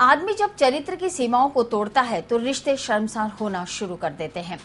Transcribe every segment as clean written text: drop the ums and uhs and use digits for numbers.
आदमी जब चरित्र की सीमाओं को तोड़ता है तो रिश्ते शर्मसार होना शुरू कर देते हैं।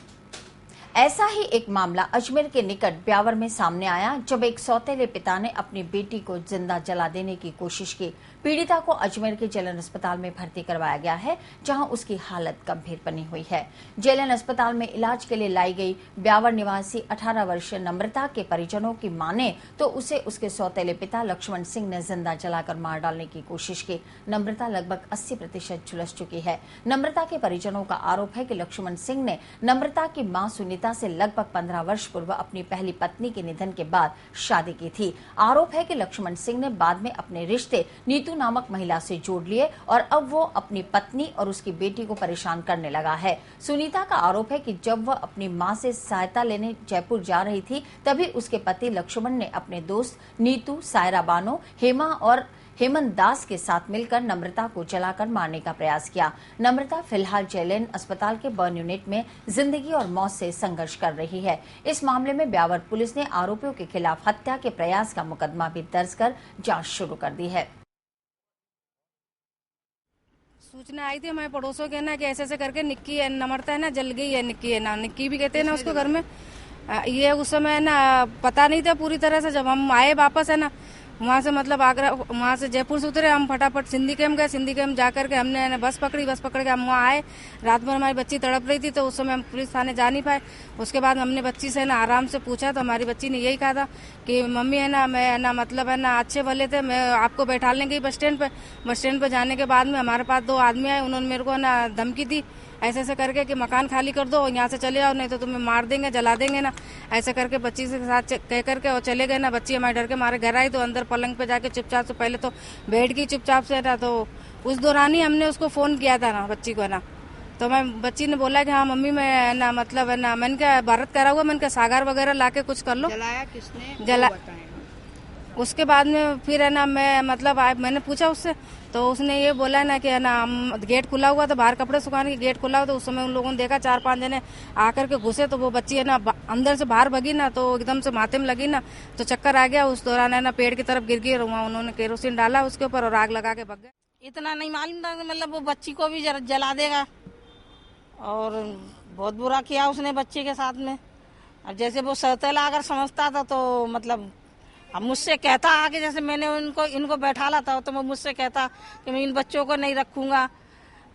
ऐसा ही एक मामला अजमेर के निकट ब्यावर में सामने आया, जब एक सौतेले पिता ने अपनी बेटी को जिंदा जला देने की कोशिश की। पीड़िता को अजमेर के जेएलएन अस्पताल में भर्ती करवाया गया है, जहां उसकी हालत गंभीर बनी हुई है। जेएलएन अस्पताल में इलाज के लिए लाई गई ब्यावर निवासी 18 वर्षीय नम्रता के परिजनों की माने तो उसे उसके सौतेले पिता लक्ष्मण सिंह ने जिंदा जलाकर मार डालने की कोशिश की। नम्रता लगभग 80% झुलस चुकी है। नम्रता के परिजनों का आरोप है कि लक्ष्मण सिंह ने नम्रता की मां सुनीता से लगभग 15 वर्ष पूर्व अपनी पहली पत्नी के निधन के बाद शादी की थी। आरोप है कि लक्ष्मण सिंह ने बाद में अपने रिश्ते नीतू नामक महिला से जोड़ लिए और अब वो अपनी पत्नी और उसकी बेटी को परेशान करने लगा है। सुनीता का आरोप है कि जब वह अपनी मां से सहायता लेने जयपुर जा रही थी, तभी उसके पति लक्ष्मण ने अपने दोस्त नीतू, सायरा बानो, हेमा और हेमंत दास के साथ मिलकर नम्रता को जलाकर मारने का प्रयास किया। नम्रता फिलहाल जेएलएन अस्पताल के बर्न यूनिट में जिंदगी और मौत से संघर्ष कर रही है। इस मामले में ब्यावर पुलिस ने आरोपियों के खिलाफ हत्या के प्रयास का मुकदमा भी दर्ज कर जांच शुरू कर दी है। सूचना आई थी हमारे पड़ोसों के ना कि ऐसे करके निक्की है, नम्रता है ना जल गई है। निक्की है ना, निक्की भी कहते हैं ना उसको घर में। ये उस समय ना पता नहीं था पूरी तरह से। जब हम आए वापस है ना वहाँ से, मतलब आगरा, वहाँ से जयपुर से उतरे, हम फटाफट सिंधी कैम्प गए। सिंधी कैम्प जाकर के हमने बस पकड़ी। बस पकड़ के हम वहाँ आए। रात भर हमारी बच्ची तड़प रही थी, तो उस समय हम पुलिस थाने जा नहीं पाए। उसके बाद हमने बच्ची से ना आराम से पूछा, तो हमारी बच्ची ने यही कहा था कि मम्मी है ना, मैं है ना, मतलब है ना अच्छे भले थे, मैं आपको बैठाने गई बस स्टैंड पे। बस स्टैंड पे जाने के बाद में हमारे पास 2 आदमी आए। उन्होंने मेरे को ना धमकी दी ऐसे करके कि मकान खाली कर दो, यहाँ से चले जाओ, नहीं तो तुम्हें मार देंगे, जला देंगे ना। ऐसे करके बच्ची के साथ कह करके और चले गए ना। बच्ची हमारे डर के मारे घर आई, तो अंदर पलंग पे जाके चुपचाप से, पहले तो बैठ गई चुपचाप से ना। तो उस दौरान ही हमने उसको फोन किया था ना बच्ची को ना। तो बच्ची ने बोला कि हाँ मम्मी मैं ना, मतलब है ना, मैंने क्या भारत करा हुआ, मैंने क्या सागर वगैरह लाके कुछ कर लो। जलाया किसने? जला उसके बाद में फिर है ना, मैं मतलब मैंने पूछा उससे, तो उसने ये बोला ना कि है ना गेट खुला हुआ, तो बाहर कपड़े सुखाने के गेट खुला हुआ, तो उस समय उन लोगों ने देखा 4-5 जने आकर के घुसे, तो वो बच्ची है ना अंदर से बाहर भगी ना, तो एकदम से माथे में लगी ना, तो चक्कर आ गया। उस दौरान है ना पेड़ की तरफ गिर गई और वहाँ उन्होंने केरोसिन डाला उसके ऊपर और आग लगा के भग गए। इतना नहीं मालूम था, मतलब वो बच्ची को भी जला देगा, और बहुत बुरा किया उसने बच्चे के साथ में। अब जैसे वो सौतेला अगर समझता था तो मतलब अब मुझसे कहता आगे, जैसे मैंने इनको बैठाला था, तो वो मुझसे कहता कि मैं इन बच्चों को नहीं रखूंगा,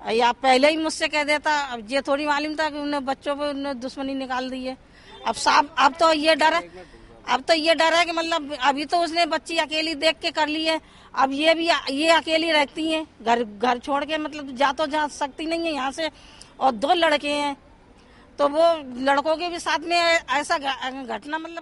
या पहले ही मुझसे कह देता। अब ये थोड़ी मालूम था कि उन्हें बच्चों पे उन्हें दुश्मनी निकाल दी है। अब साहब अब तो ये डर है कि मतलब अभी तो उसने बच्ची अकेली देख के कर ली है। अब ये अकेली रहती है, घर छोड़ के, मतलब जा सकती नहीं है यहाँ से। और 2 लड़के हैं, तो वो लड़कों के भी साथ में ऐसा घटना मतलब